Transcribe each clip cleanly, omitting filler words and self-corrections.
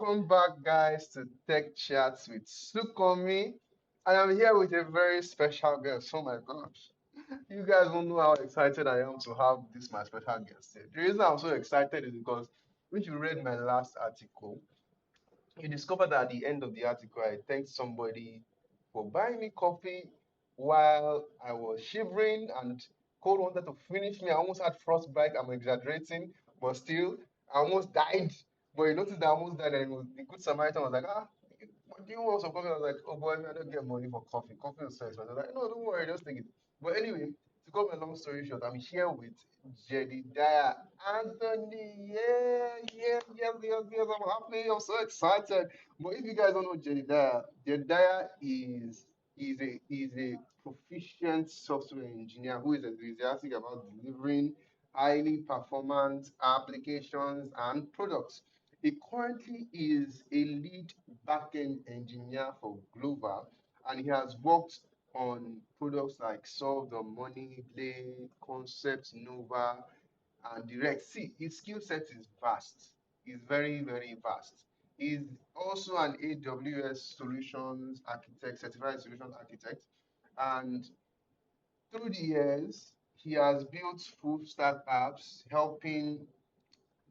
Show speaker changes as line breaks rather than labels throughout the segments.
Welcome back, guys, to Tech Chats with Sunkanmi. And I'm here with a very special guest. Oh my gosh. You guys don't know how excited I am to have this my special guest here. The reason I'm so excited is because when you read my last article, you discovered that at the end of the article, I thanked somebody for buying me coffee while I was shivering and cold wanted to finish me. I almost had frostbite. I'm exaggerating, but still, I almost died. But you notice that I almost died, and it was, the good Samaritan was like, do you want some coffee? I was like, oh boy, I don't get money for coffee. Coffee is so expensive. I was like, no, don't worry, just take it. But anyway, to cut a long story short, I'm here with Jedidiah Anthony. Yes. I'm happy. I'm so excited. But if you guys don't know Jedidiah is a proficient software engineer who is enthusiastic about delivering highly performant applications and products. He currently is a lead backend engineer for Glover, and he has worked on products like Solve the Money, Play, Concept, Nova, and Direct. See, his skill set is vast. It's very, very vast. He's also an AWS solutions architect, certified solutions architect. And through the years, he has built full stack apps, helping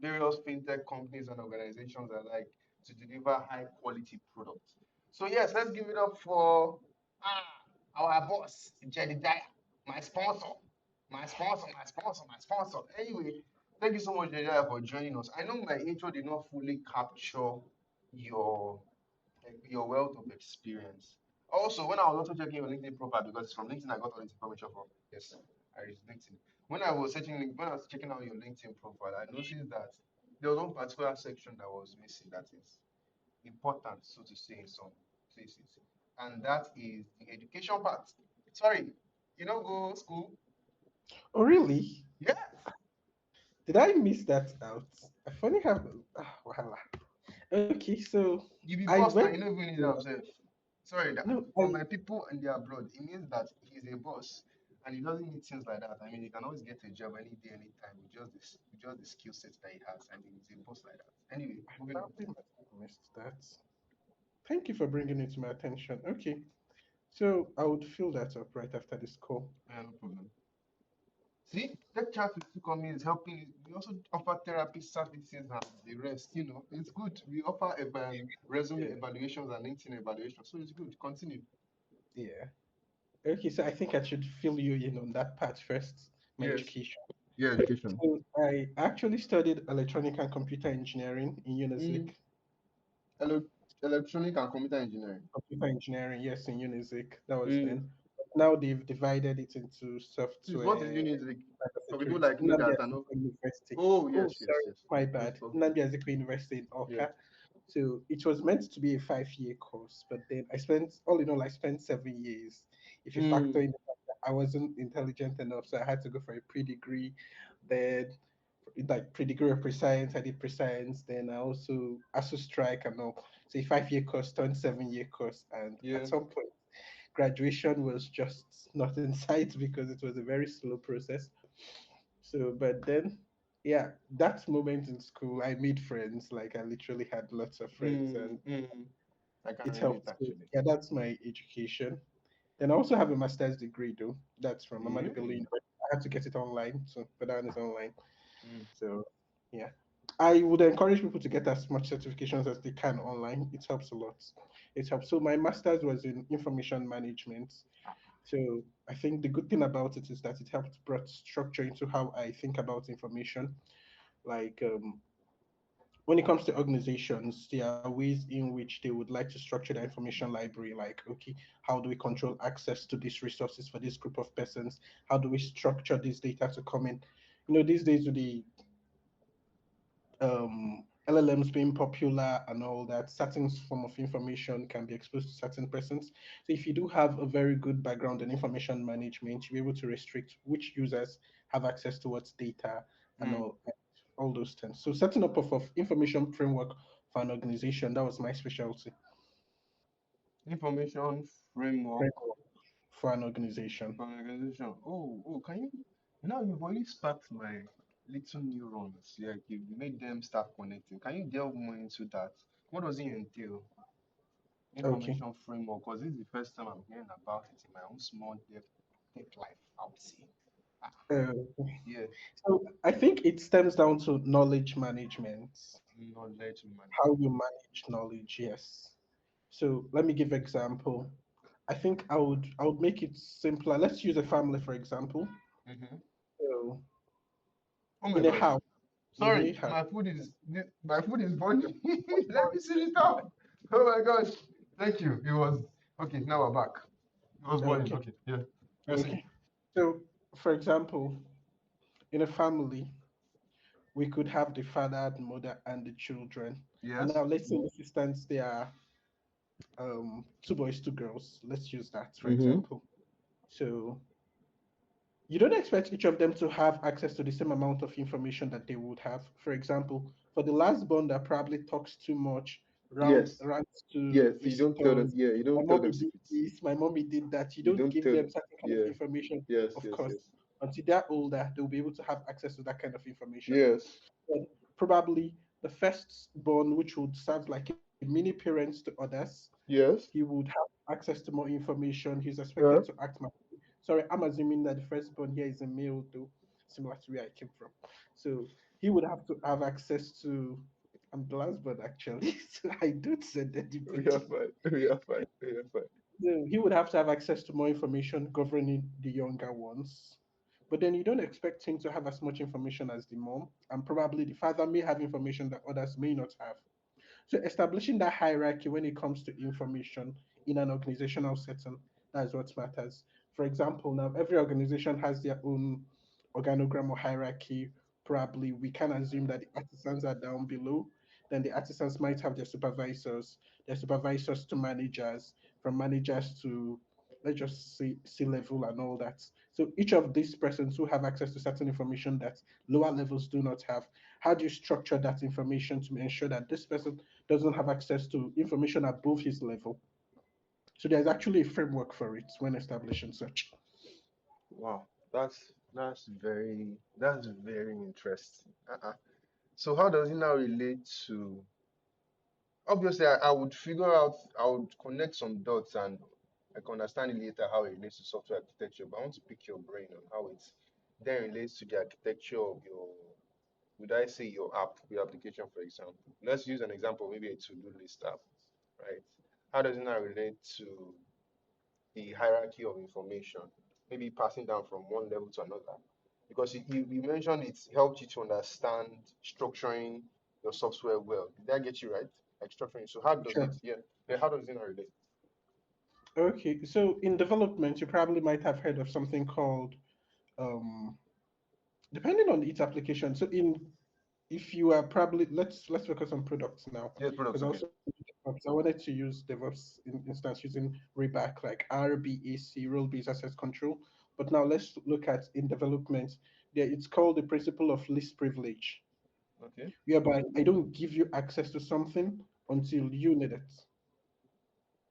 various fintech companies and organizations alike to deliver high quality products. So yes, let's give it up for our boss, Jedidiah, my sponsor, my sponsor. Anyway, thank you so much, Jedidiah, for joining us. I know my intro did not fully capture your your wealth of experience. Also, when I was also checking your LinkedIn profile, because it's from LinkedIn I got all this information from. Yes, I used LinkedIn. When I was checking out your LinkedIn profile, I noticed that there was one particular section that was missing that is important, so to say, in some places, and that is the education part. Sorry, you don't go school?
Oh, really?
Yeah,
Did I miss that out? I funny have voila. Okay, so
you be
I
boss now.
went
You don't even need
to
himself. Sorry, that
no,
for my people in the abroad, it means that he's a boss and he doesn't need things like that. I mean, he can always get a job any day, anytime with just the skill set that he has. I mean, he's a boss like that. Anyway,
I
moving on.
probably must have missed that. Thank you for bringing it to my attention. Okay, so I would fill that up right after this call.
Yeah, no problem. See, Tech Chat with Sukomi is helping. We also offer therapy services and the rest. It's good. We offer resume
Yeah,
evaluations and LinkedIn evaluations, so it's good. Continue.
yeah. Okay, so I think I should fill you in on that part first. My
Yes.
education.
Yeah, education.
So I actually studied electronic and computer engineering in
Mm,
Unizik.
ele- electronic and computer engineering.
Computer engineering, yes, in Unizik. That was
Mm.
then. Now they've divided it into
Please, what is
software,
Unity? For people
cybersecurity.
like me
Nnamdi
that are not.
Azikiwe University.
Oh,
Oh,
yes,
sorry,
yes.
my
Please
bad.
talk.
Nnamdi Azikiwe University in
Yeah.
Oka. So it was meant to be a 5 year course, but then I spent, all in all, I spent 7 years. If you factor
Mm.
in the fact that I wasn't intelligent enough, so I had to go for a pre-degree. Then, like pre-degree of pre-science, I did pre-science. Then I also strike and all. So a 5 year course turned 7 year course, and at
Yeah.
some point, graduation was just not in sight because it was a very slow process. So, but then, yeah, that moment in school, I made friends. Like, I literally had lots of friends, and
Mm. I can
it
relate
helped. So,
actually.
yeah, that's my education. Then I also have a master's degree, though. That's from Ahmadu Bello
Mm.
University. I had to get it online, so but that one is online.
Mm.
So, yeah, I would encourage people to get as much certifications as they can online. It helps a lot. It helps. So my master's was in information management. So I think the good thing about it is that it helped brought structure into how I think about information. Like when it comes to organizations, there are ways in which they would like to structure their information library. Like, okay, how do we control access to these resources for this group of persons? How do we structure this data to come in? These days with the LLMs being popular and all that, certain form of information can be exposed to certain persons. So if you do have a very good background in information management, you're able to restrict which users have access to what data and
Mm.
all those things. So setting up of information framework for an organization, that was my specialty.
Information framework
Framework for an organization.
for an organization. Oh, can you? Now you've already sparked my little neurons. Like you've made them start connecting. Can you delve more into that? What does it entail?
Okay.
Information framework, because this is the first time I'm hearing about it in my own small dev tech life, I would say. Ah,
Uh,
yeah,
so I think it stems down to knowledge management,
knowledge
how
management.
you manage knowledge. Yes. So let me give example. I think I would make it simpler. Let's use a family for example.
Mm-hmm.
So
Oh my
in a
God.
house, in a
Sorry,
house.
my food is burning. Let me sit it up. Oh my gosh. Thank you. It was okay. Now we're back. It was burning.
Okay.
Okay. Yeah. You're saying.
Okay. So for example, in a family, we could have the father, the mother, and the children. And now
Yes.
let's say, in this instance, there are two boys, two girls. Let's use that for
Mm-hmm.
example. So you don't expect each of them to have access to the same amount of information that they would have. For example, for the last born that probably talks too much,
Yes.
rants to
Yes. You don't tell them.
visitors,
Yeah. You
my
don't tell
mommy
them
did
secrets.
this, my mommy did that. You
You
don't
don't
give
tell.
them certain kind of
Yeah.
information,
Yes.
of
Yes.
course.
Yes.
Until they're older, they'll be able to have access to that kind of information.
Yes.
But probably the firstborn, which would serve like a mini parent to others, he
Yes.
would have access to more information. He's expected
Yeah.
to act. Sorry, I'm assuming that the firstborn here is a male, though, similar to where I came from. So he would have to have access to. I'm the lastborn actually, so I don't send
We are
anybody.
fine. We are fine. We are fine.
So he would have to have access to more information governing the younger ones. But then you don't expect him to have as much information as the mom, and probably the father may have information that others may not have. So establishing that hierarchy when it comes to information in an organizational setting, that's what matters. For example, now every organization has their own organogram or hierarchy. Probably we can assume that the artisans are down below. Then the artisans might have their supervisors to managers, from managers to, let's just say, C level and all that. So each of these persons who have access to certain information that lower levels do not have, how do you structure that information to ensure that this person doesn't have access to information above his level? So there's actually a framework for it when establishing such.
Wow. That's very interesting. So how does it now relate to? Obviously, I would figure out. I would connect some dots and I can understand it later how it relates to software architecture. But I want to pick your brain on how it then relates to the architecture of your, would I say your app, your application, for example. Let's use an example, maybe a to-do list app, right? How does it now relate to the hierarchy of information, maybe passing down from one level to another? Because you mentioned it helped you to understand structuring your software well. Did that get you right? Like structuring. So how does
Sure.
it, yeah, yeah, how does it now relate?
Okay, so in development, you probably might have heard of something called, um, depending on its application. So in if you are probably let's focus on products now,
Yes, products,
because I
okay.
also DevOps. I wanted to use DevOps in instance using Reback like RBAC, role based access control. But now let's look at in development. There, it's called the principle of least privilege,
Okay.
whereby I don't give you access to something until you need it.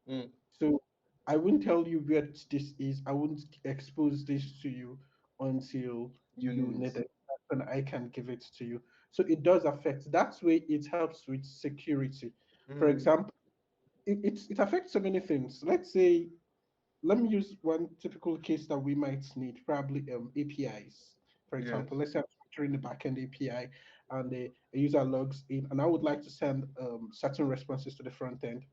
Mm,
So I won't tell you what this is. I won't expose this to you until
you
you
need it.
need it. That's when I can give it to you. So it does affect. That way, it helps with security. For
Mm,
example, it affects so many things. Let's say, let me use one typical case that we might need, probably APIs. For example,
yes.
let's say I'm structuring the backend API and a user logs in, and I would like to send certain responses to the front end.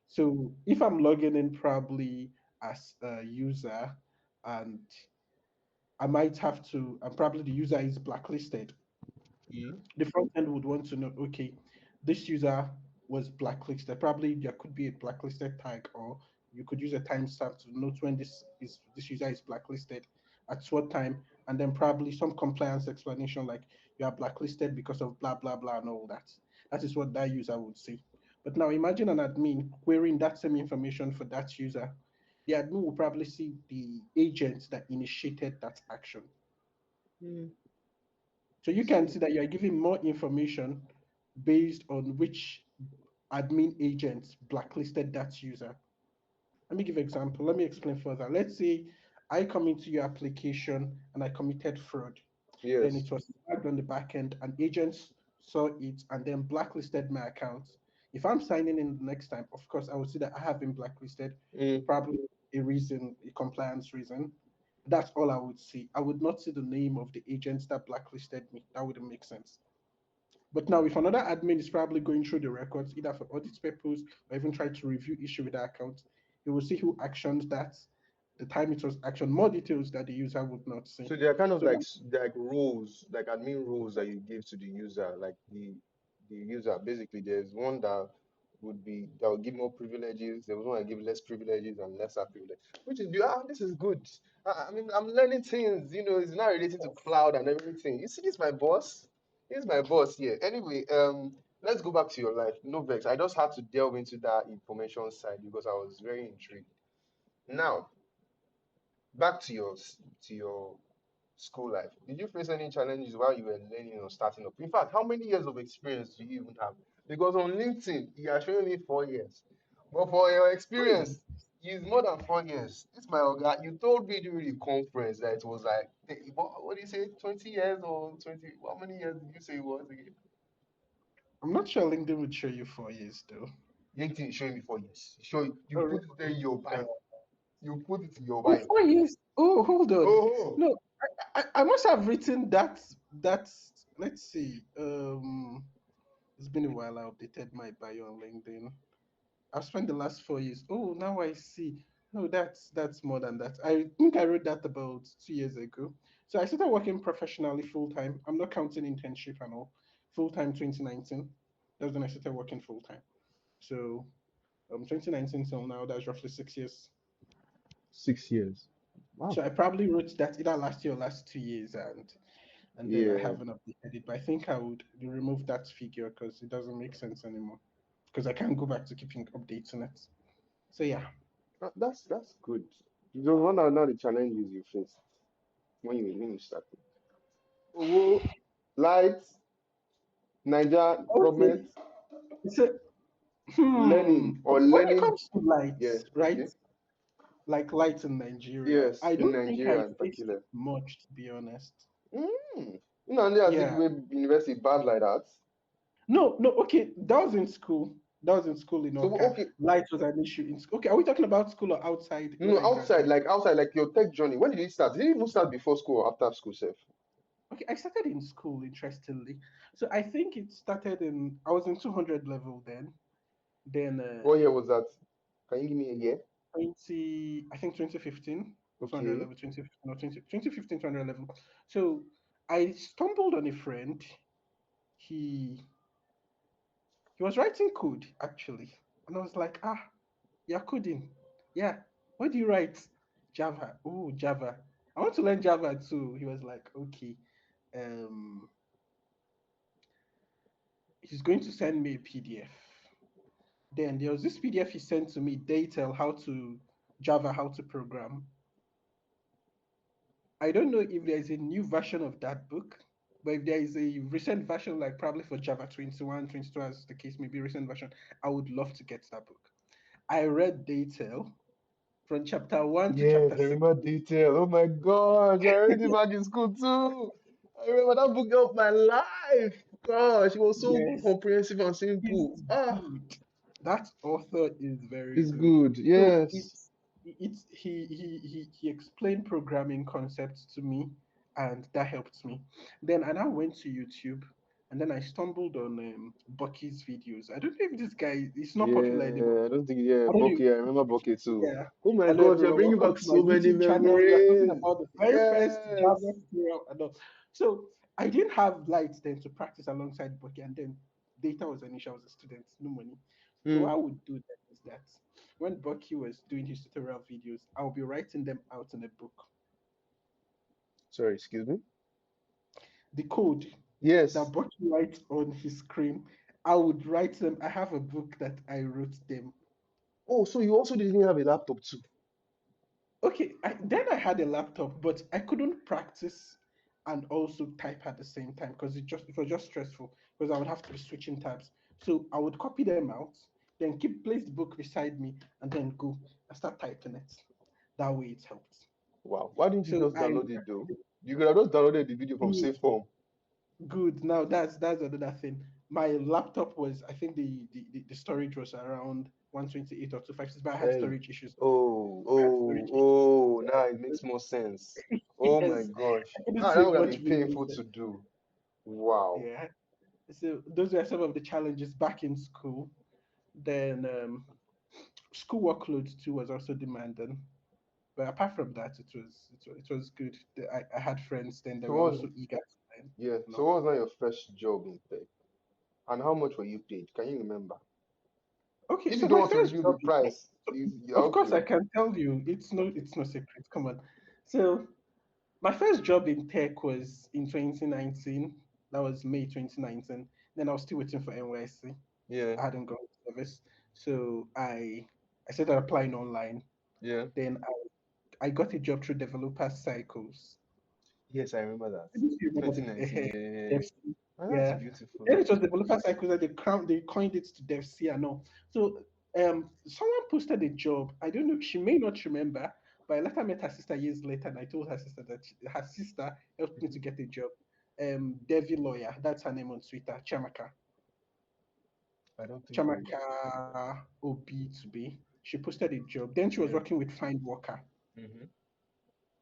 So if I'm logging in probably as a user, and I might have to, and probably the user is blacklisted,
Mm,
the front end would want to know, okay, this user was blacklisted. Probably there could be a blacklisted tag, or you could use a timestamp to note when this user is blacklisted, at what time, and then probably some compliance explanation like you are blacklisted because of blah blah blah and all that. That is what that user would say. But now imagine an admin querying that same information for that user. The admin will probably see the agent that initiated that action.
mm.
So you can
So,
see that you are giving more information based on which admin agent blacklisted that user. Let me give an example. Let me explain further. Let's say I come into your application and I committed fraud. Then
yes.
it was flagged on the back end and agents saw it and then blacklisted my account. If I'm signing in the next time, of course, I would see that I have been blacklisted,
Mm.
probably a reason, a compliance reason. That's all I would see. I would not see the name of the agents that blacklisted me. That wouldn't make sense. But now, if another admin is probably going through the records, either for audit purpose or even try to review issue with that account, he will see who actioned that, the time it was actioned, more details that the user would not see.
So they are kind of
So
like
that,
like roles, like admin roles that you give to the user, like the user. Basically, there's one that would be that will give more privileges. There was one that give less privileges and lesser privilege, which is this is good. I mean, I'm learning things. It's not related to cloud and everything. You see, this my boss. He's my boss here. Anyway, let's go back to your life. No vex. I just had to delve into that information side because I was very intrigued. Now, back to your school life. Did you face any challenges while you were learning or starting up? In fact, how many years of experience do you even have? Because on LinkedIn, you are showing me 4 years. But for your experience, it's more than 4 years. This my guy. You told me during the conference that it was like, what do you say, 20 years or 20? How many years did you say it was again?
I'm not sure LinkedIn would show you 4 years though.
LinkedIn is showing me 4 years. You
Oh,
put it there
really?
in your bio. You put it in your
Oh,
bio.
4 years. Oh, hold on.
Oh,
No, I must have written that. That's, let's see. It's been a while. I updated my bio on LinkedIn. I've spent the last 4 years. Oh, now I see. No, that's more than that. I think I wrote that about 2 years ago. So I started working professionally full time. I'm not counting internship and all. Full time 2019. That's when I started working full time. So 2019 till now, that's roughly 6 years.
6 years. Wow.
So I probably wrote that either last year or last 2 years, and then I
Yeah.
haven't updated it. But I think I would remove that figure because it doesn't make sense anymore. Because I can't go back to keeping updating it. So yeah.
That's good. Because what are now the challenges you faced when you started? Owó, light, Naija
Okay.
government,
So
learning or
okay, when it
learning.
comes to lights,
Yeah,
right?
okay.
Like lights in Nigeria,
Yes,
I
in
don't think I
Nigeria in
faced it
particular.
much, to be honest.
Mm. Not as if
Yeah.
we university bad like that.
No, no, okay. That was in school. That was in school in
So
Oka.
okay,
Light was an issue in school. Okay, are we talking about school or outside
no,
when
no,
I
outside,
graduated?
like your tech journey. When did it start? Did it even start before school or after school, self?
Okay, I started in school, interestingly. So I think it started in, I was in 200 level then. Then
What year was that? Can you give me a year?
I think 2015, 200
Okay.
level, 2015, no, 2015, 200 level. So I stumbled on a friend. He he was writing code actually. And I was like, you're coding. Yeah. What do you write? Java. Oh, Java. I want to learn Java too. He was like, okay. Um, he's going to send me a PDF. Then there was this PDF he sent to me, detail how to Java, how to program. I don't know if there is a new version of that book, but if there is a recent version, like probably for Java 21, 22, as the case may be, recent version, I would love to get that book. I read detail from chapter 1 to
Yes,
chapter
I
6.
remember detail. Oh my gosh, I read it back in school too. I remember that book helped my life. Gosh, it was so
Yes,
comprehensive and
it's
simple. Ah,
good. That author is very
it's
good.
good.
So
Yes.
he explained programming concepts to me, and that helped me. Then I now went to YouTube, and then I stumbled on Bucky's videos. I don't know if this guy is not popular anymore.
Yeah, I don't think, yeah,
I don't know.
Bucky. I remember Bucky too.
Yeah.
Oh my
Hello
gosh, you're
everyone,
bringing
welcome
back
to my
so many
YouTube channel. We are talking
memories.
about the very first
Yes.
Java tutorial and all. So I didn't have lights then to practice alongside Bucky, and then data was an issue. I was a student, no money. So what I
Hmm.
would do then is that when Bucky was doing his tutorial videos, I would be writing them out in a book.
Sorry, excuse me.
The code
Yes.
that Bucky writes on his screen, I would write them. I have a book that I wrote them.
Oh, so you also didn't have a laptop too?
Okay, then I had a laptop, but I couldn't practice and also type at the same time because it was just stressful because I would have to be switching tabs. So I would copy them out, then keep place the book beside me, and then go and start typing it. That way it helps.
Wow. Why didn't you
So
just
I
download it though? You could have just downloaded the video from
good,
Safe Form.
good. Now that's another thing. my laptop was, I think the storage was around 128 or 256, but I had
Hey.
storage issues.
Oh,
I had
oh,
storage
oh, now it
issues.
makes more sense. Oh my
Yes, I
gosh.
couldn't
Ah, that
save
would have
much
been
videos
painful
then.
to do. Wow.
Yeah. So those were some of the challenges back in school. Then school workload too was also demanding. But apart from that, it was good. I had friends then that
So
were
what
also eager to learn.
yeah, so
No.
what was not your first job in tech? And how much were you paid? Can you remember?
Okay,
If you
so
don't
my
want to
first
reveal the
job,
price,
so
yeah,
of
okay.
course I can tell you, it's no secret. Come on. So my first job in tech was in 2019. That was May 2019. Then I was still waiting for NYC.
Yeah,
I hadn't got the service, so I started applying online.
yeah.
Then I got a job through Developer Cycles.
Yes, I remember that.
I don't know if you remember
2019, yeah, yeah, yeah.
DevC.
Oh, that's
Yeah.
beautiful.
Then it was developer cycles that they coined it to DevC and all. So someone posted a job. I don't know, she may not remember, but I later met her sister years later and I told her sister that her sister helped me
Mhm.
to get a job. Devi lawyer, that's her name on Twitter, Chamaka.
I don't think I remember.
Chamaka OB to be. She posted a job. Then she was
Yeah.
working with Find Worker.
Mm-hmm.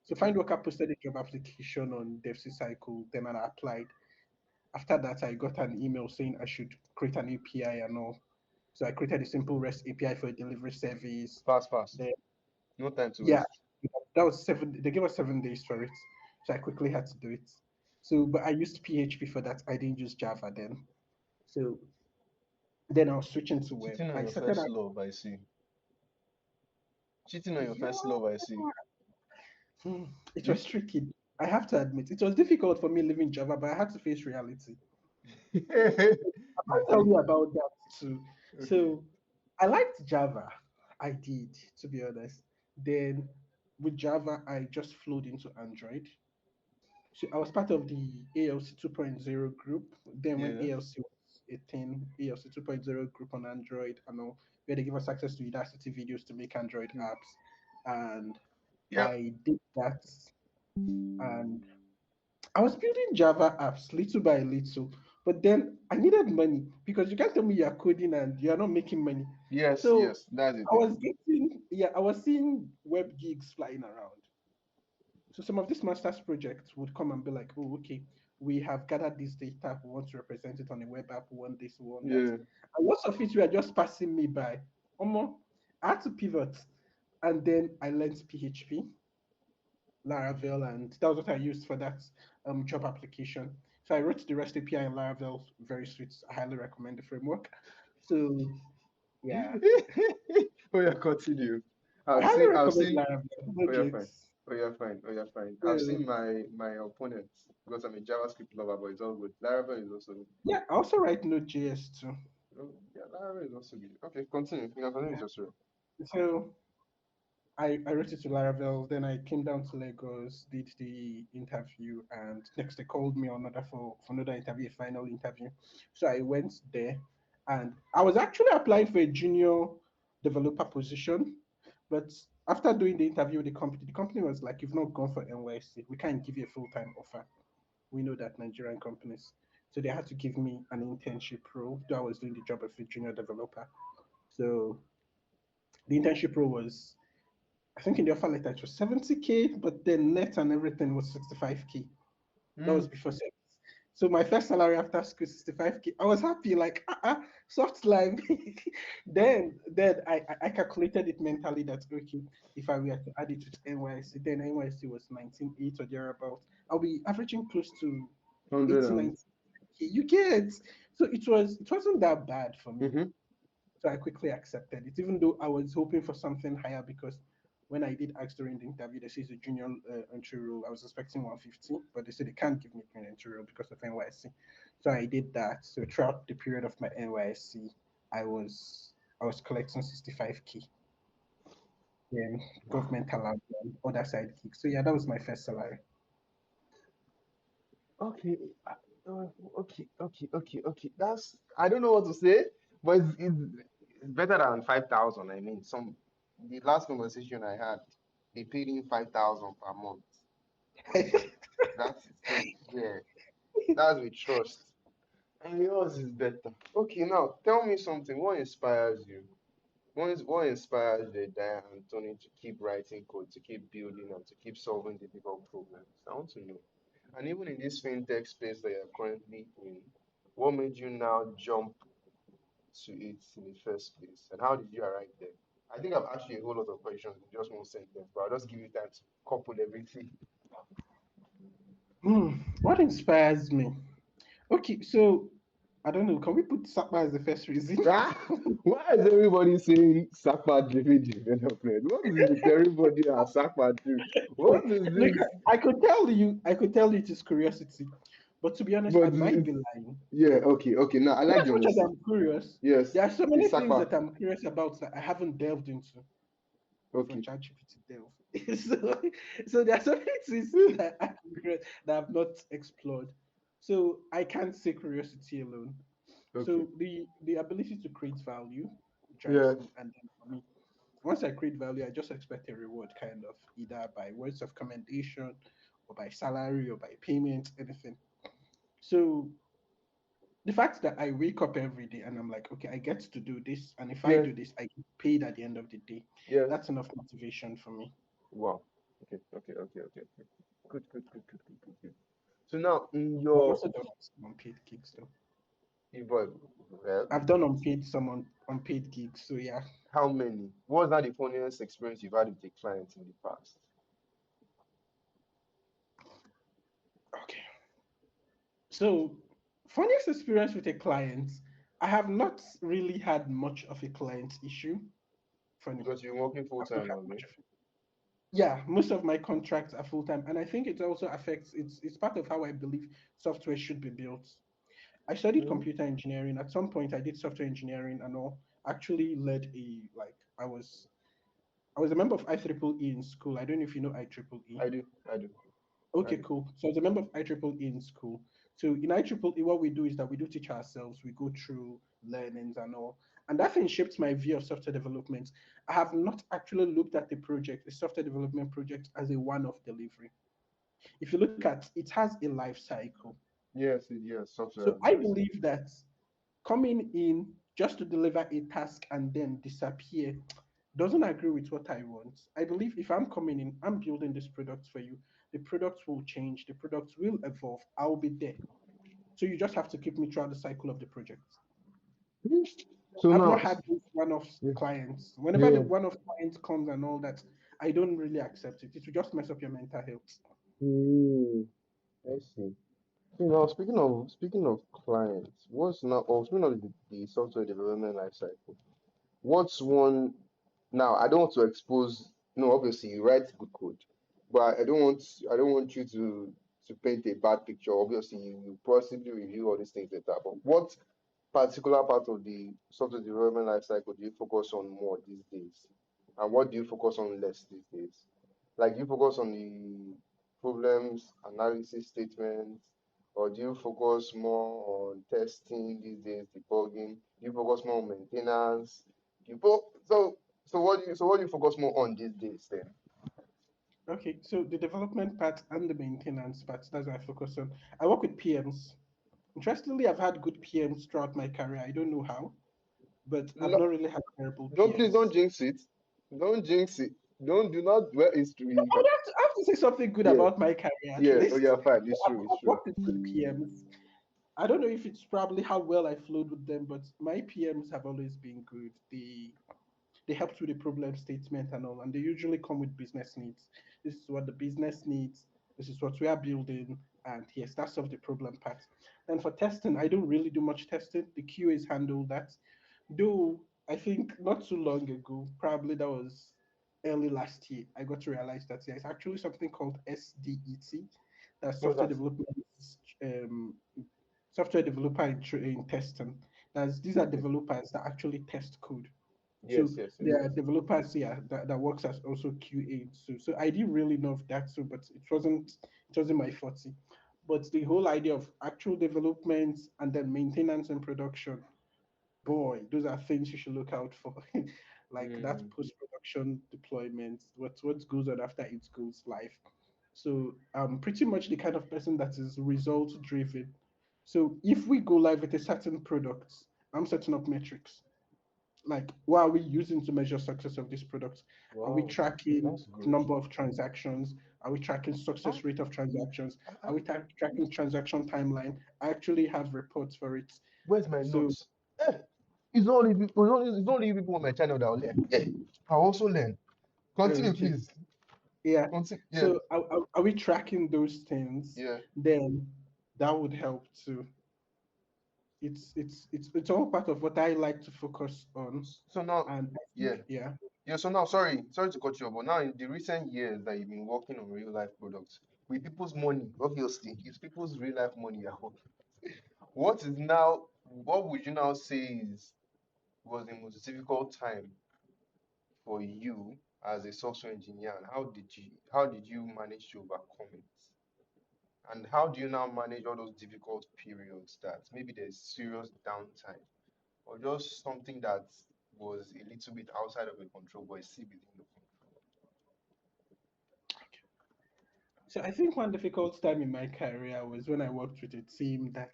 So Find Worker posted a job application on DevC Cycle, then I applied. After that, I got an email saying I should create an API and all. So I created a simple REST API for a delivery service.
Fast, fast.
Then,
No time to
yeah,
waste.
that was 7. They gave us 7 days for it, so I quickly had to do it. So, but I used PHP for that. I didn't use Java then. So then I was switching to web.
Cheating on
I
your
started
first
at
love, I see. Cheating on your
yeah.
first love, I see.
It
Hmm?
was tricky. I have to admit, it was difficult for me living Java, but I had to face reality. I'll tell
Okay,
you about that too.
okay.
So I liked Java. I did, to be honest. Then with Java, I just flowed into Android. So I was part of the ALC 2.0 group. Then when
Yeah.
ALC was a thing, ALC 2.0 group on Android, I know where they give us access to Udacity videos to make Android
Hmm.
apps. And
Yep.
I did that. And I was building Java apps little by little, but then I needed money because you can't tell me you're coding and you're not making money.
Yes,
So
yes, that's the
I
thing.
was getting, yeah, I was seeing web gigs flying around. So some of these masters projects would come and be like, oh, okay, we have gathered this data, we want to represent it on a web app, we want this, we want that.
Yeah.
And lots of it were just passing me by. Almost, I had to pivot. And then I learned PHP. Laravel, and that was what I used for that job application. So I wrote the REST API in Laravel, very sweet. I highly recommend the framework. So yeah,
Oh yeah, continue.
I highly
I've
recommend
seen.
Laravel. No
Oh yeah, fine.
jokes.
Oh yeah, fine. Oh yeah, fine. I've
So
seen my opponent because I'm a JavaScript lover, but it's all good. Laravel is also good.
yeah, I also write Node.js too.
Oh, yeah, Laravel is also good. Okay, continue. You can continue with
Yeah.
your story.
So I wrote it to Laravel. Then I came down to Lagos, did the interview, and next they called me on another for another interview, a final interview. So I went there, and I was actually applying for a junior developer position, but after doing the interview with the company was like, "You've not gone for NYC. We can't give you a full time offer. We know that Nigerian companies." So they had to give me an internship role. Though I was doing the job of a junior developer. So the internship role was, I think in the offer letter it was 70K, but then net and everything was 65K. That
Hmm.
was before service. So my first salary after school, 65K. I was happy, like soft life. then I calculated it mentally that okay, if I were to add it with NYC, then NYC was 19.8 or thereabout. I'll be averaging close to
100
80,
and.
90K. You get, so it wasn't that bad for me.
Mm-hmm.
So I quickly accepted it, even though I was hoping for something higher because when I did ask during the interview, they said it's a junior entry role. I was expecting 150, but they said they can't give me a junior entry role because of NYC. So I did that. So throughout the period of my NYC, I was collecting 65K. Then
Wow.
government allowed me other side gigs. So yeah, that was my first salary.
Okay. Okay. That's I don't know what to say, but it's better than 5,000. I mean, the last conversation I had, they paid him 5,000 per month. Okay, that's it. So yeah, that's with trust. And yours is better. Okay, now tell me something. What inspires you? What inspires Jedidiah Anthony to keep writing code, to keep building, and to keep solving difficult problems? I want to know. And even in this fintech space that you're currently in, what made you now jump to it in the first place? And how did you arrive there? I think I've asked you a whole lot of questions in just one sentence, but I'll just give you time to couple everything.
What inspires me? Okay, so I don't know. Can we put Sapa as the first reason?
Ah, why is everybody saying Sakpa driven development? What is with everybody and Sakpa driven? What is
Look,
this?
I could tell you it is curiosity, but to be honest, I
But
might
it's,
be lying.
yeah, okay, okay. Now I
In
like
as
the
much as
honesty.
I'm curious,
Yes,
there are so many
it's
things
Sakpa.
that I'm curious about that I haven't delved into for
Okay.
ChatGPT to delve. so, so there are so many things that that I've not explored. So I can't say curiosity alone.
Okay.
So the ability to create value drives
Yeah.
me, and then for me, once I create value, I just expect a reward, kind of either by words of commendation, or by salary, or by payment, anything. So the fact that I wake up every day and I'm like, okay, I get to do this, and if I
Yeah.
do this, I get paid at the end of the day.
Yes.
That's enough motivation for me.
Wow. Okay. Okay. Okay. Okay. Okay. Good. Good. Good. Good. Good. Good. Good. So now in
I've
your
also done some unpaid gigs though.
evolve, well,
I've done unpaid some unpaid gigs. So yeah.
how many? What's that the funniest experience you've had with a client in the past?
Okay. So funniest experience with a client, I have not really had much of a client issue. Funny.
Because you're working full
I've not
time,
had
on me.
much of it. Yeah, most of my contracts are full time, and I think it also affects. It's part of how I believe software should be built. I studied
Mm,
computer engineering. At some point, I did software engineering and all. Actually, led a like I was a member of IEEE in school. I don't know if you know IEEE.
I do. I do. I
Okay,
do.
cool. So I was a member of IEEE in school. So in IEEE, what we do is that we do teach ourselves. We go through learnings and all, and that thing shaped my view of software development. I have not actually looked at the project, the software development project, as a one-off delivery. If you look at it, has a life cycle.
Yes, yes, software
So
as a
I
lifestyle.
believe that coming in just to deliver a task and then disappear doesn't agree with what I want. I believe if I'm coming in, I'm building this product for you. The product will change, the product will evolve. I'll be there. So you just have to keep me throughout the cycle of the project.
So
I've
now,
not had those one-off
yeah,
clients. Whenever the
yeah.
one-off client comes and all that, I don't really accept it. It will just mess up your mental health.
Mm, I see. So now, speaking of clients, what's now? Oh, speaking of the software development life cycle, what's one? Now, I don't want to expose. No, obviously you write good code, but I don't want you to paint a bad picture. Obviously, you possibly review all these things later. But what particular part of the software development life cycle do you focus on more these days? And what do you focus on less these days? Like, do you focus on the problems analysis statements, or do you focus more on testing these days, debugging? Do you focus more on maintenance? So what do you focus more on these days then?
Okay, so the development part and the maintenance part, that's what I focus on. I work with PMs. Interestingly, I've had good PMs throughout my career. I don't know how, but I've not
No,
really had terrible
don't
PMs.
jinx it. Don't jinx it. Do not dwell history.
No,
You can,
I have to say something good
yeah,
about my career at
yeah. Oh,
least.
yeah, fine.
So
It's true. It's
I've
true.
worked with good PMs. I don't know if it's probably how well I flowed with them, but my PMs have always been good. They helped with the problem statement and all, and they usually come with business needs. This is what the business needs. This is what we are building, and yes, that's of the problem part. And for testing, I don't really do much testing. The QAs handle that. Though I think not too long ago, probably that was early last year, I got to realize that there's actually something called SDET, that's
What's
software
that?
development, um, software developer in testing. That's these are
Okay.
developers that actually test code. So
Yes, yes, yes,
there are
yes.
developers, yeah, that works as also QA. So I didn't really know of that, so but it wasn't my forte. But the whole idea of actual development and then maintenance and production, boy, those are things you should look out for. Like that
Mm,
post-production deployment, what goes on after it goes live. So I'm pretty much the kind of person that is result driven. So if we go live with a certain product, I'm setting up metrics. Like, what are we using to measure success of this product? Are we
Wow,
tracking
that's
the
good.
number of transactions? Are we tracking
Huh?
success rate of transactions? Are
Uh-uh.
we tracking transaction timeline? I actually have reports for it.
Where's my
So
notes? Eh, it's not only people on my channel that will learn. Yeah, I also learn. Continue,
okay,
please.
yeah.
Continue. Yeah,
So are we tracking those things?
yeah.
Then that would help too. It's all part of what I like to focus on,
So now,
and I
yeah,
think yeah.
yeah. So now, sorry to cut you off, but now in the recent years that you've been working on real life products with people's money, obviously, it's people's real life money you're working. What is now? What would you now say was the most difficult time for you as a software engineer, and how did you manage to overcome it? And how do you now manage all those difficult periods that maybe there's serious downtime or just something that was a little bit outside of your control but is still within your control?
So I think one difficult time in my career was when I worked with a team that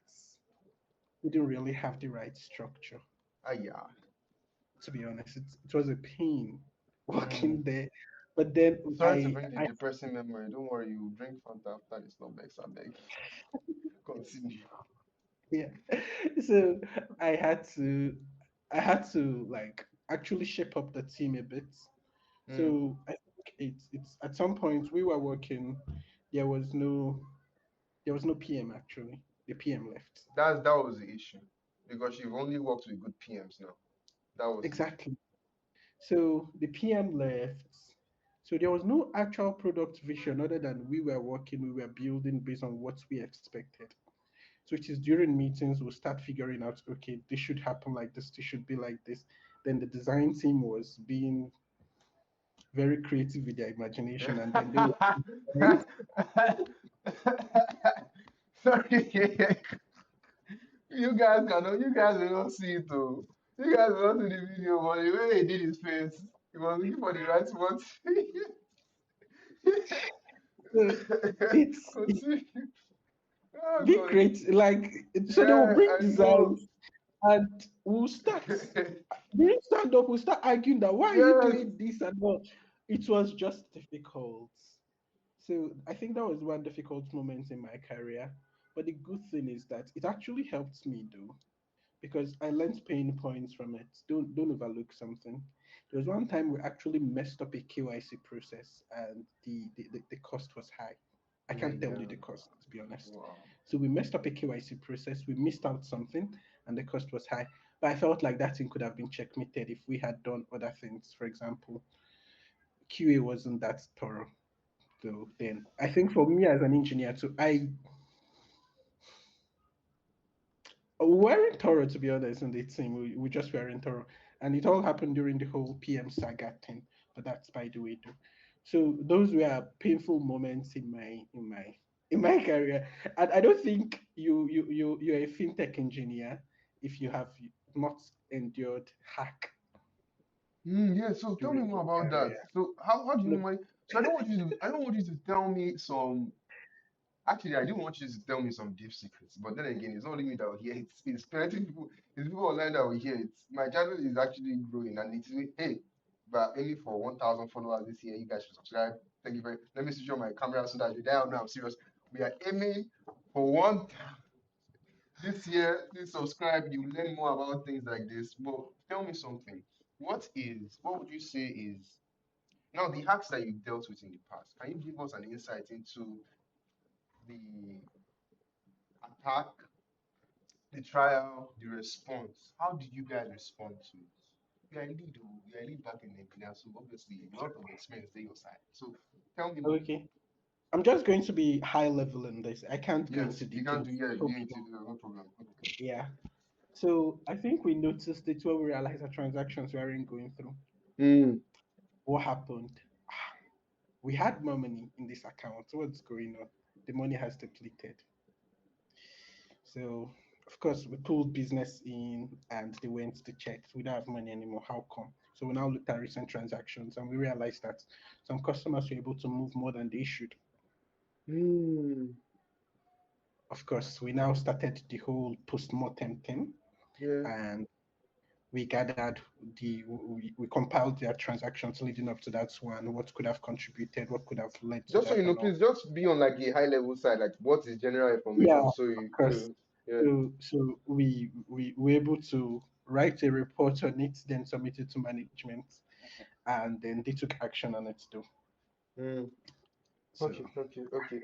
didn't really have the right structure.
Ah, yeah.
To be honest, it was a pain
Mm.
working there. But then
Sorry to bring the depressing memory. Don't worry, you drink Fanta after this, no vex, I beg. Continue.
yeah. So I had to I had to like actually shape up the team a bit.
Mm.
So I think it's at some point we were working, there was no there was no PM actually. The PM left.
That was the issue because you've only worked with good PMs now. That was the issue.
Exactly. So the PM left. So there was no actual product vision other than we were building based on what we expected. So it is during meetings we'll start figuring out, okay, this should happen like this should be like this. Then the design team was being very creative with their imagination, and then they were
Sorry, you guys will not see it though. You guys will not see the video, but the way he did his face, he was looking for the right spot.
so it's
Continue. Oh
being
God.
creative. Like so, they will
Yeah,
bring
I know.
designs, and we'll start. They stand up, we'll start arguing that why are you
Yes.
doing this and all. It was just difficult. So I think that was one difficult moment in my career. But the good thing is that it actually helped me though, because I learned pain points from it. Don't overlook something. There was one time we actually messed up a KYC process and the cost was high. I
Yeah,
can't tell you
yeah.
the cost to be honest.
Wow.
So we messed up a KYC process, we missed out something and the cost was high. But I felt like that thing could have been checkmated if we had done other things. For example, QA wasn't that thorough. So then I think for me as an engineer too, we weren't thorough to be honest in the team. We just weren't thorough. And it all happened during the whole PM saga thing. But that's by the way though. So those were painful moments in my career. And I don't think you're a fintech engineer if you have not endured hack
Yeah, so tell me
during
more
your
about that.
career.
So how do you
Look,
normally so I don't want you to tell me some actually I do want you to tell me some deep secrets, but then again it's not only me that will hear it. It's plenty people it's people online that will hear it. My channel is actually growing and it's hey, but aiming for 1,000 followers this year. You guys should subscribe. Thank you very let me switch on my camera so that you die now I'm serious. We are aiming for one this year, please subscribe. You learn more about things like this. But tell me something. What would you say is now the hacks that you've dealt with in the past? Can you give us an insight into the attack, the trial, the response? How did you guys respond to it? You are a lead back in engineer, so obviously a lot of experience there your side. So tell me more.
okay. I'm just going to be high level in this. I can't go
Yes,
into
you can do
details.
yeah,
Hope
you need
you
to do no problem. Okay.
yeah. So I think we noticed it when we realized that transactions weren't going through.
Mm.
What happened? We had more money in this account. What's going on? The money has depleted. So of course we pulled business in and they went to check. We don't have money anymore. How come? So we now looked at recent transactions and we realized that some customers were able to move more than they should.
Mm.
of course, we now started the whole post-mortem thing,
Yeah.
and we gathered we compiled their transactions leading up to that one, what could have contributed, what could have led to
Just so
that,
you know,
and all.
please just be on like a high level side, like what is general
Yeah,
information. So
of
you,
course.
yeah.
So we were able to write a report on it, then submit it to management, and then they took action on it too.
Mm.
So
Okay.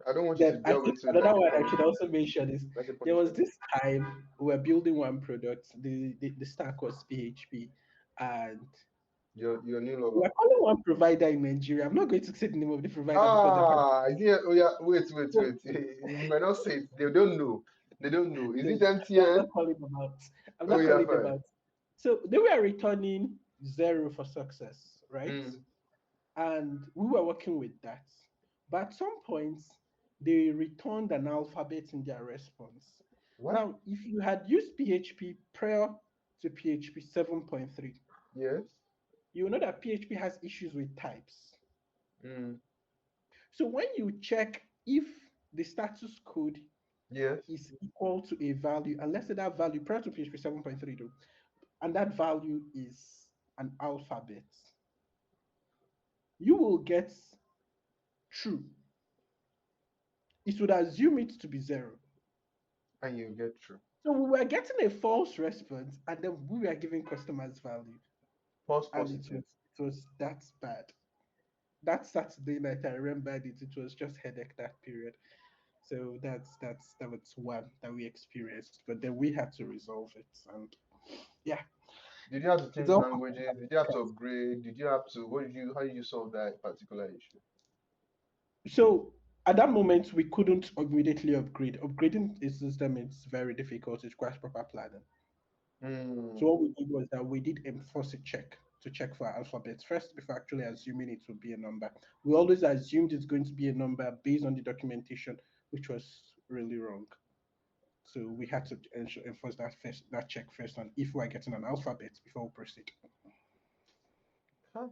I don't want you to
then I
delve
think
into it
another
like a
one I
punish,
should also mention is
like a
there was
punishment.
this time we were building one product. The stack was PHP, and
Your new
we
lover.
were calling one provider in Nigeria. I'm not going to say the name of the provider because they're part of
Ah, yeah. Oh yeah.
so
Wait. You might not say it. They don't know. They don't know. Is
no,
it
no, I'm
MTN?
not calling them out. I'm
Oh
not
yeah,
calling them
fine.
out. So they were returning zero for success, right?
Mm.
And we were working with that. But at some point, they returned an alphabet in their response.
What?
Now, if you had used PHP prior to PHP 7.3,
Yes.
you will know that PHP has issues with types.
Mm.
So when you check if the status code
Yes.
is equal to a value, and let's say that value prior to PHP 7.3 though, and that value is an alphabet, you will get true. It would assume it to be zero.
And you get through.
So we were getting a false response, and then we were giving customers value,
False
and
positive.
it was that bad. That Saturday night, I remembered it. It was just headache that period. So that was one that we experienced, but then we had to resolve it, and yeah,
Did you have to
it's
change
all.
languages? Did you have to upgrade? Did you have to? What did you? How did you solve that particular issue?
So at that moment, we couldn't immediately upgrade. Upgrading a system is very difficult. It requires proper planning. So
Hmm.
what we did was that we did enforce a check to check for alphabets first before actually assuming it would be a number. We always assumed it's going to be a number based on the documentation, which was really wrong. So we had to enforce that check first on if we're getting an alphabet before we proceed.
Huh?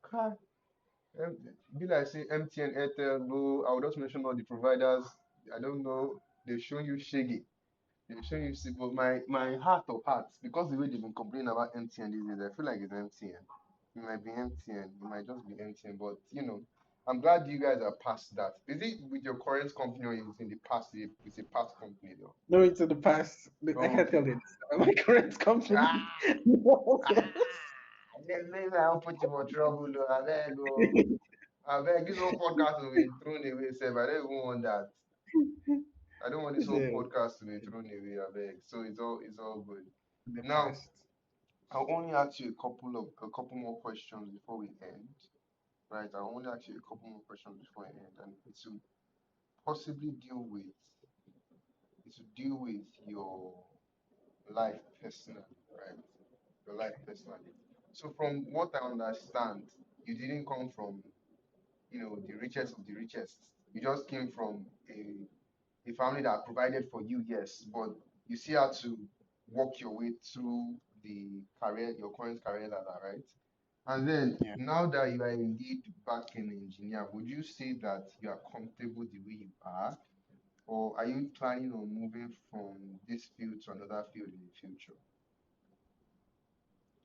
Okay. Be like say MTN, Airtel, Go. I will just mention all the providers. I don't know. They show you shaggy. They show you see, but my heart of hearts, because the way they've been complaining about MTN these days, I feel like it's MTN. It might be MTN. It might just be MTN. But I'm glad you guys are past that. Is it with your current company or is it in the past? It's a past company though.
No, it's in the past. I
Oh,
can't
okay.
tell you this about my current company.
Ah, maybe I'll put you for trouble. Though. I beg. This whole podcast will be thrown away. Sef. I don't even want that. I don't want this whole
So,
podcast to be thrown away. I beg. So it's all good.
in the
Now,
past.
I'll only ask you a couple more questions before we end. Right? I'll only ask you a couple more questions before I end, and possibly deal with your life personally, right? Your life personally. So from what I understand, you didn't come from the richest of the richest. You just came from a family that provided for you, yes, but you still had to work your way through the career, your current career ladder, right? And then
Yeah.
now that you are indeed back-end engineer, would you say that you are comfortable the way you are, or are you planning on moving from this field to another field in the future?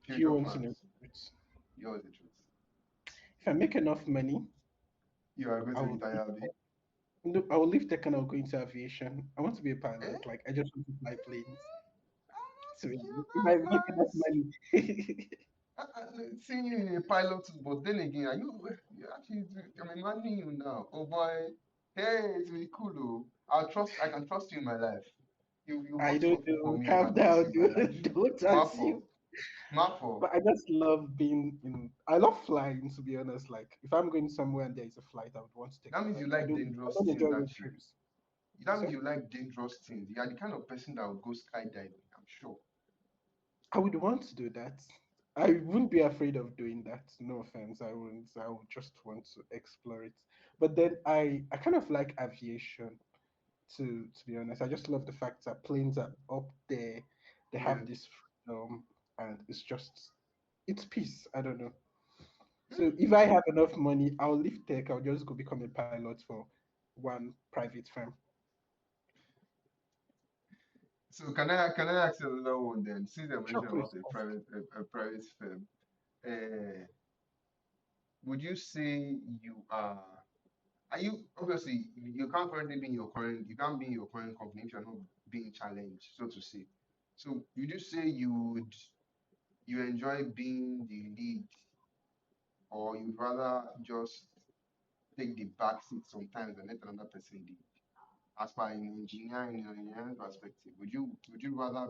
Do you
Future
want to know
plans.
the truth?
Yours the truth.
If I make enough money,
You are going
I
to
will
retire, Abi.
no, I will leave tech and I'll go into aviation. I want to be a
Eh?
pilot. Like I just want to fly planes. So
That's cute.
if I make enough
That's
money,
seeing you in a pilot, but then again, you actually, I'm imagining you now. Oh boy, hey, it's really cool though. I can trust you in my life. You
I
bought
don't
coffee for
know.
me, I
Calm
can trust
down,
you in my life.
dude. Don't
Marfo,
assume.
Marfo.
But I just love being in. I love flying. To be honest, like if I'm going somewhere and there is a flight, I would want to take
That means you
flight. I
like
don't. I
dangerous
don't
things
enjoy road
actually.
trips.
That means
So
you like dangerous things. You are the kind of person that will go skydiving, I'm sure.
I would want to do that. I wouldn't be afraid of doing that. No offense. I wouldn't. I would just want to explore it. But then I kind of like aviation. To be honest, I just love the fact that planes are up there. They have
Yeah.
this freedom, and it's peace. I don't know. So if I have enough money, I'll leave tech. I'll just go become a pilot for one private firm.
So can I ask you another one then? Since I
Sure,
mentioned
please
about a
ask.
private firm, uh, would you say are you obviously you can't currently be in your current you can't be in your current company if you're not being challenged, so to say. So would you say you enjoy being the lead, or you'd rather just take the back seat sometimes and let another person lead? As per in engineering perspective, would you rather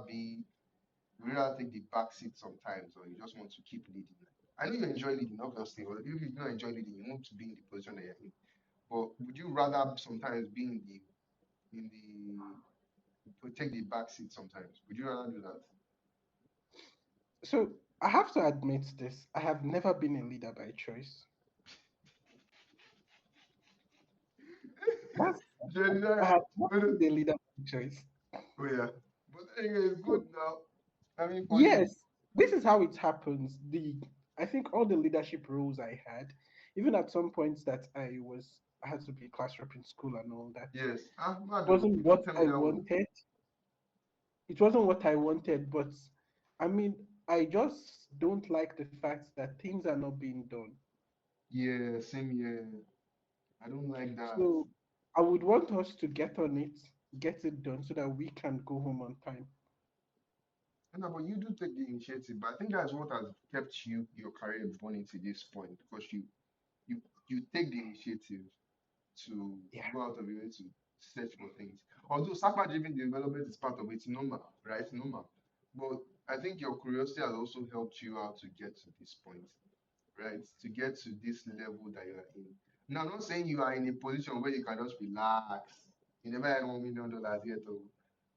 take the back seat sometimes, or you just want to keep leading? I know you enjoy leading, obviously, or if you don't enjoy leading, you want to be in the position that you're in. But would you rather sometimes be in the to take the back seat sometimes? Would you rather do that?
So I have to admit this. I have never been a leader by choice. That's I
Jedidiah,
have not
oh,
been a leader by choice.
oh yeah. But anyway, it's good
So,
now. I mean, for you,
yes, this is how it happens. The I think all the leadership roles I had, even at some points that I had to be a class rep in school and all that,
yes. Ah, Mado,
wasn't what
don't tell me
I
that one.
wanted. It wasn't what I wanted, but I mean, I just don't like the fact that things are not being done.
Yeah, same here. I don't like that.
So I would want us to get on it, get it done so that we can go home on time.
No, but you do take the initiative. But I think that's what has kept your career running to this point, because you you take the initiative to
Yeah.
go out of your way to search for things. Although SAPA-driven development is part of it, normal, right? Normal. But I think your curiosity has also helped you out to get to this point, right? To get to this level that you are in. Now, I'm not saying you are in a position where you can just relax. You never had $1 million yet, or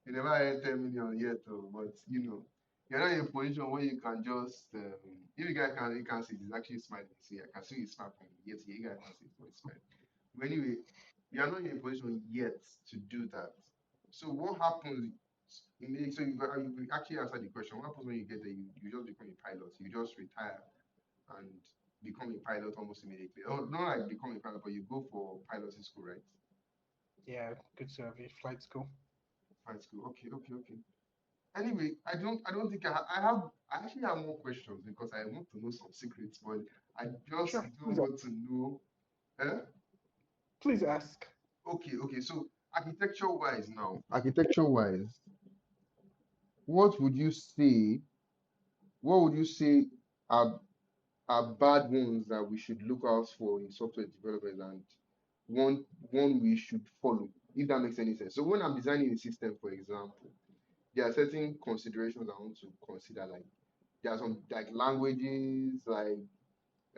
you never had 10 million yet, or but you're not in a position where you can just if you guys can see he's actually smiling. See, I can see his smile from yet. You guys can see his voice smiling. But anyway, you are not in a position yet to do that. So what happens so you actually answered the question. What happens when you get there? You just become a pilot. You just retire and become a pilot almost immediately. Oh, not like become a pilot, but you go for piloting school, right?
Yeah, good survey. Flight school.
Flight school. Okay, okay, okay. Anyway, I don't think I actually have more questions because I want to know some secrets, but I just
Sure.
don't want to know. Eh?
Please ask.
Okay, okay. So architecture wise now, architecture wise, what would you say? What would you say are bad ones that we should look out for in software development, and one we should follow, if that makes any sense. So when I'm designing a system, for example, there are certain considerations I want to consider. Like there are some like languages, like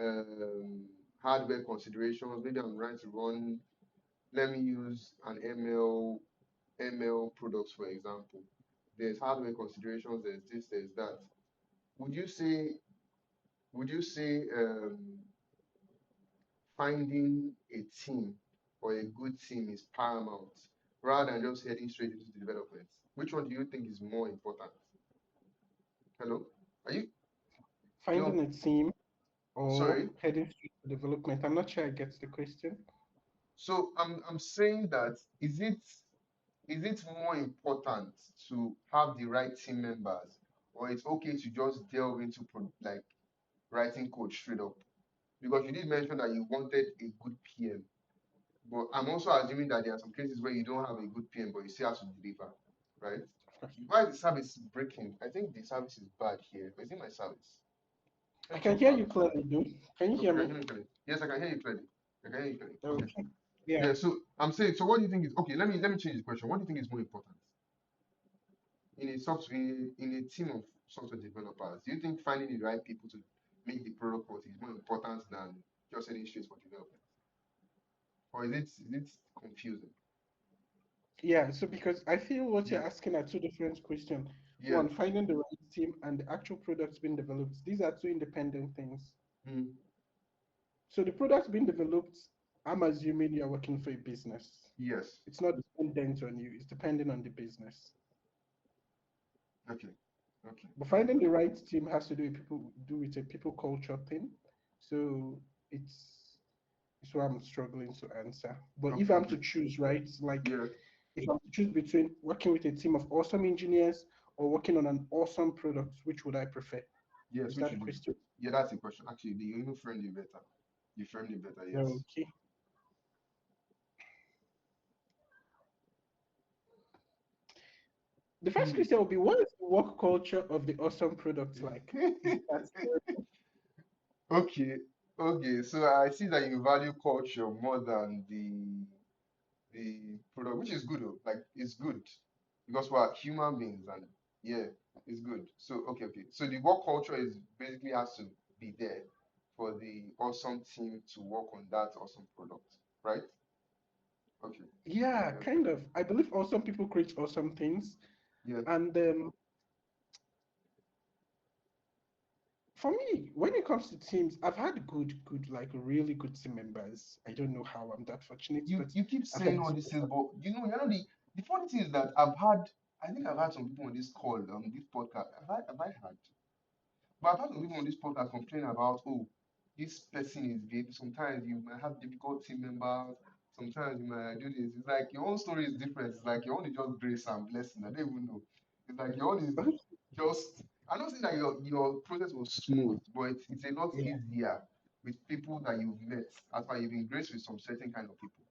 um, hardware considerations. Maybe I'm trying to run. Let me use an ML products, for example. There's hardware considerations. There's this. There's that. Would you say? Would you say finding a team or a good team is paramount rather than just heading straight into development? Which one do you think is more important? Hello? Are you?
Finding
Yo,
a team or
sorry.
heading straight to development. I'm not sure I get the question.
So I'm saying that is it more important to have the right team members, or it's okay to just delve into like writing code straight up? Because you did mention that you wanted a good PM, but I'm also assuming that there are some cases where you don't have a good PM, but you still have to deliver, right?
Of course.
Why is the service breaking? I think the service is bad here. Is it my service? Let
I
me
can
check
hear
my
you
router.
clearly, though. Can you
Okay,
hear
can
me?
you hear me clearly? Yes, I can hear you clearly. I can hear you clearly. Okay.
Okay. Yeah.
Yeah, so I'm saying, so what do you think is okay? Let me change the question. What do you think is more important in a team of software developers? Do you think finding the right people to make the product work is more important than just heading straight for development, or is it confusing?
Yeah. So because I feel what you're
Yes.
asking are two different questions.
Yeah.
One, finding the right team and the actual products being developed. These are two independent things.
Mm,
So the products being developed, I'm assuming you're working for a business.
yes.
It's not dependent on you, it's dependent on the business.
Okay. Okay.
But finding the right team has to do with a people culture thing. So it's it's what I'm struggling to answer. But if
Okay.
I'm
Okay.
to choose, right, like
Yeah.
If I'm to choose between working with a team of awesome engineers or working on an awesome product, which would I prefer?
Yes,
Is
which
that the
should you?
question?
Yeah, that's the question. Actually, you even framed it better. You framed it better. Yes.
Okay. The first
Hmm.
question will be, what is the work culture of the awesome product like? That's
Okay. Okay. So I see that you value culture more than the product, which is good though. Like it's good because we're human beings and yeah, it's good. So okay. So the work culture is basically has to be there for the awesome team to work on that awesome product, right? Okay.
yeah,
Okay.
kind of. I believe awesome people create awesome things.
Yeah.
And for me, when it comes to teams, I've had like really good team members. I don't know how I'm that fortunate,
You
but
you keep
I've had
saying all
this
these things,
person.
but the funny thing is that I think I've had some people on this call, this podcast. Have I had? But I've had some people on this podcast complain about, oh, this person is big. Sometimes you might have difficult team members. Sometimes you might do this. It's like your own story is different. It's like your own is just grace and blessing. I don't even know. It's like your own is just. I'm not saying that your process was smooth, but it's a lot
Yeah.
easier with people that you've met. As far you've been graced with some certain kind of people.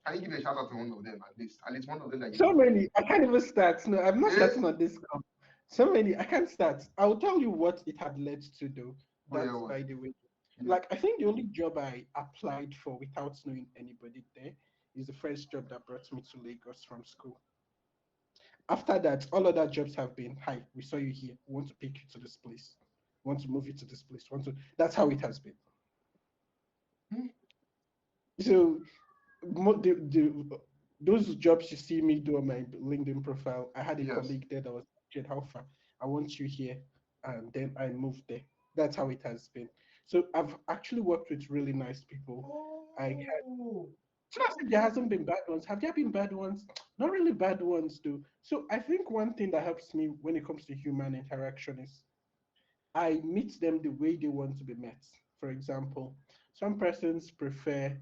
Can you give a shout out to one of them at least? At least one of them that you
So
know.
many, I can't even start. No, I'm not
Eh?
starting on this call. So many, I can't start. I'll tell you what it had led to, though.
Oh yeah,
That's
what?
by the way.
Yeah.
Like, I think the only job I applied for without knowing anybody there is the first job that brought me to Lagos from school. After that, all other jobs have been, hi, we saw you here. We want to pick you to this place. We want to move you to this place. Want to, that's how it has been.
Hmm?
So those jobs you see me do on my LinkedIn profile, I had a
Yes.
colleague there that was, Jed, how far? I want you here. And then I moved there. That's how it has been. So I've actually worked with really nice people. I can,
Oh,
it's not that there
okay.
hasn't been bad ones. Have there been bad ones? Not really bad ones, though. So I think one thing that helps me when it comes to human interaction is I meet them the way they want to be met. For example, some persons prefer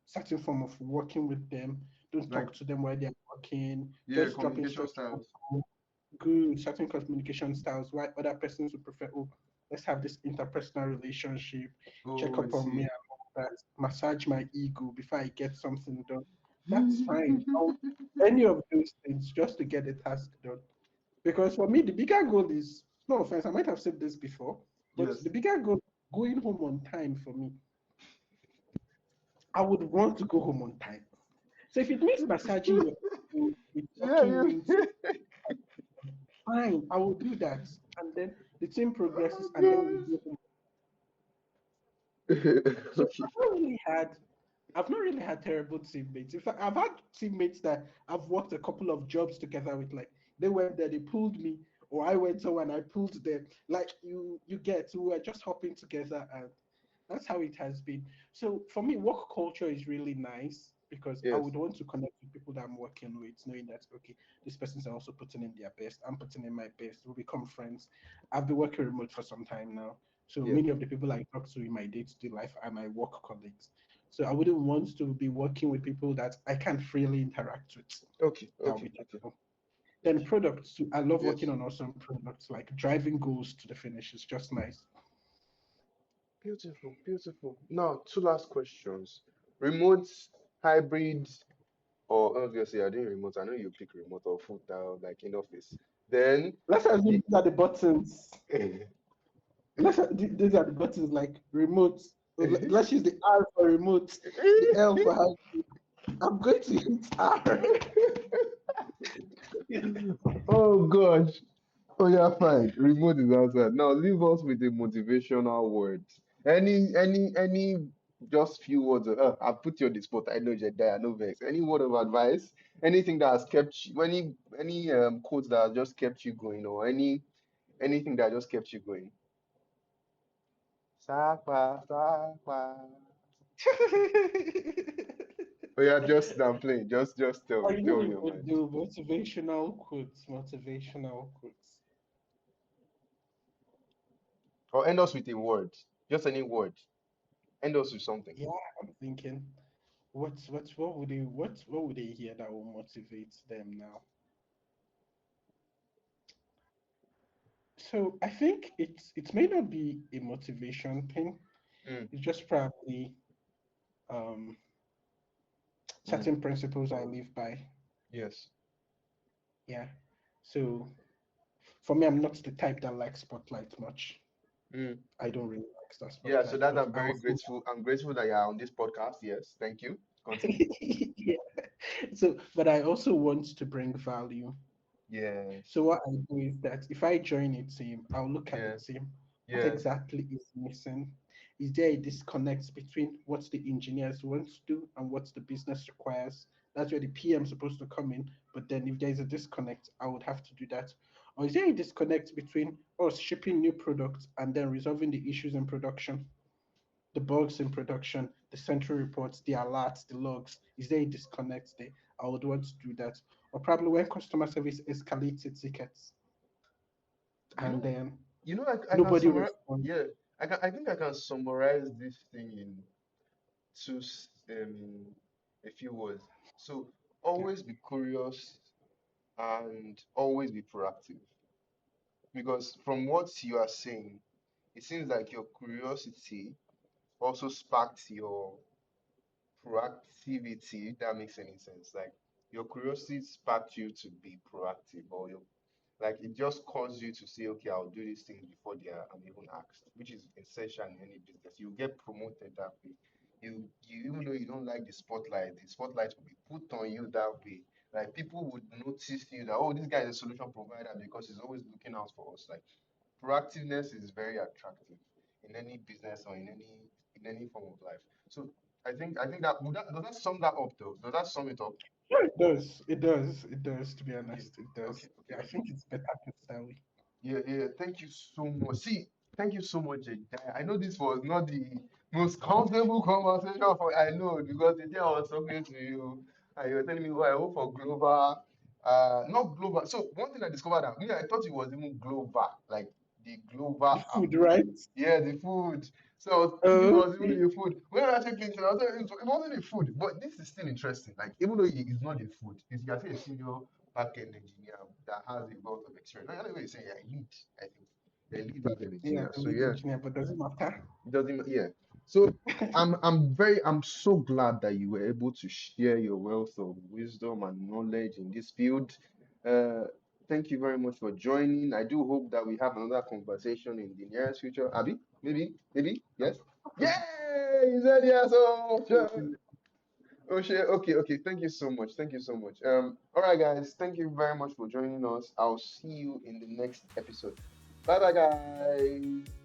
certain form of working with them. Don't
Like,
talk to them while they're working.
yeah,
Just drop
communication
instructions.
styles.
Good certain communication styles. While other persons would prefer, oh, let's have this interpersonal relationship. Check
Oh, I
up on me
see.
and all that. Massage my ego before I get something done. That's fine. Any of those things just to get the task done. Because for me, the bigger goal is, no offense, I might have said this before, but
Yes.
the bigger goal, going home on time for me. I would want to go home on time. So if it means massaging your ego with
Yeah,
talking
you.
me into fine, I will do that. And then the team progresses and then
Oh
we go home.
God.
So
Okay.
I've not really had terrible teammates. In fact, I've had teammates that I've worked a couple of jobs together with. Like they went there, they pulled me, or I went somewhere and I pulled them. Like you get, we were just hopping together, and that's how it has been. So for me, work culture is really nice because I
Yes.
would want to connect with people that I'm working with, knowing that okay, these persons are also putting in their best. I'm putting in my best. We become friends. I've been working remote for some time now. So
Yeah.
many of the people I talk to in my day-to-day life are my work colleagues. So I wouldn't want to be working with people that I can't freely interact with.
Okay.
That would
Okay.
be
Okay.
terrible. Then products. Too. I love working
Yes.
on awesome products. Like driving goals to the finish is just nice.
Beautiful. Beautiful. Now, two last questions. Remote, hybrid, or obviously I didn't remote. I know you pick remote or full time, like in office. Then
Let's assume
the
these are the buttons. These are the buttons like remote. Let's use the R for remote, the L for how. I'm going to hit R.
Oh gosh. Oh yeah, fine. Remote is outside. Now leave us with a motivational word. Any just few words I put you on the spot. I know Jedidiah, no vex. Any word of advice? Anything that has kept you any quotes that has just kept you going or anything that just kept you going? Sakwa, sakwa. Oh yeah, just I'm playing. Just
I know
tell me
we
your
would
mind.
do motivational quotes. Motivational quotes.
Or end us with a word. Just any word. End us with something.
Yeah, I'm thinking. what would they hear that will motivate them now? So I think it may not be a motivation thing.
Mm,
It's just probably um
mm,
certain principles I live by.
yes.
Yeah. So for me, I'm not the type that likes spotlight much.
Mm.
I don't really like that
Yeah, so
spotlight,
that
but
I'm
I
very
also
grateful. I'm grateful that you're on this podcast. Yes, thank you. Continue.
yeah. So, but I also want to bring value. So
Yes.
what I do is that if I join a team, I'll look at the
Yeah.
team. What
Yes.
exactly is missing? Is there a disconnect between what the engineers want to do and what the business requires? That's where the PM is supposed to come in. But then if there's a disconnect, I would have to do that. Or is there a disconnect between us shipping new products and then resolving the issues in production? The bugs in production, the central reports, the alerts, the logs. Is there a disconnect there? I would want to do that. Or probably when customer service escalates its tickets
You
and
know,
then
I can
nobody
summarize.
responds.
Yeah, I think I can summarize this thing in a few words. So
Yeah,
always be curious and always be proactive. Because from what you are saying, it seems like your curiosity also sparked your proactivity, if that makes any sense. Like your curiosity sparked you to be proactive, or your like it just caused you to say, okay, I'll do these things before I'm even asked, which is essential in any business. You get promoted that way. You even though you don't like the spotlight will be put on you that way. Like people would notice you that, oh, this guy is a solution provider because he's always looking out for us. Like proactiveness is very attractive in any business or in any form of life. So I think that does that sum that up though? Does that sum it up?
yeah, it does. It does. It does. To be
Yeah.
honest, it does.
Okay, okay,
Yeah, I
okay.
think it's better put that way.
Yeah, yeah. Thank you so much. See, thank you so much, Jedidiah. I know this was not the most comfortable conversation for I know because the day I was talking to you and you were telling me, oh, I work for Global, not Global. So one thing I discovered that me, I thought it was even Global, like the
The
Global app.
food, right?
Yeah, the food. So I was thinking it
Oh,
was even the food. When I actually clicked it, I was like, it wasn't the food. But this is still interesting. Like, even though it's not the food, it's you can say a senior backend engineer that has a lot of experience. I don't know you say, yeah, lead, I think. A lead backend
yeah,
engineer.
the
So
lead
yeah,
engineer, but doesn't matter.
it doesn't yeah. So I'm so glad that you were able to share your wealth of wisdom and knowledge in this field. Uh, thank you very much for joining. I do hope that we have another conversation in the nearest future. Abby, maybe,
No
yes. Yay!
problem.
You said yes. Oh, sure. Oh, sure. Okay. Thank you so much. Thank you so much. All right, guys. Thank you very much for joining us. I'll see you in the next episode. Bye, bye, guys.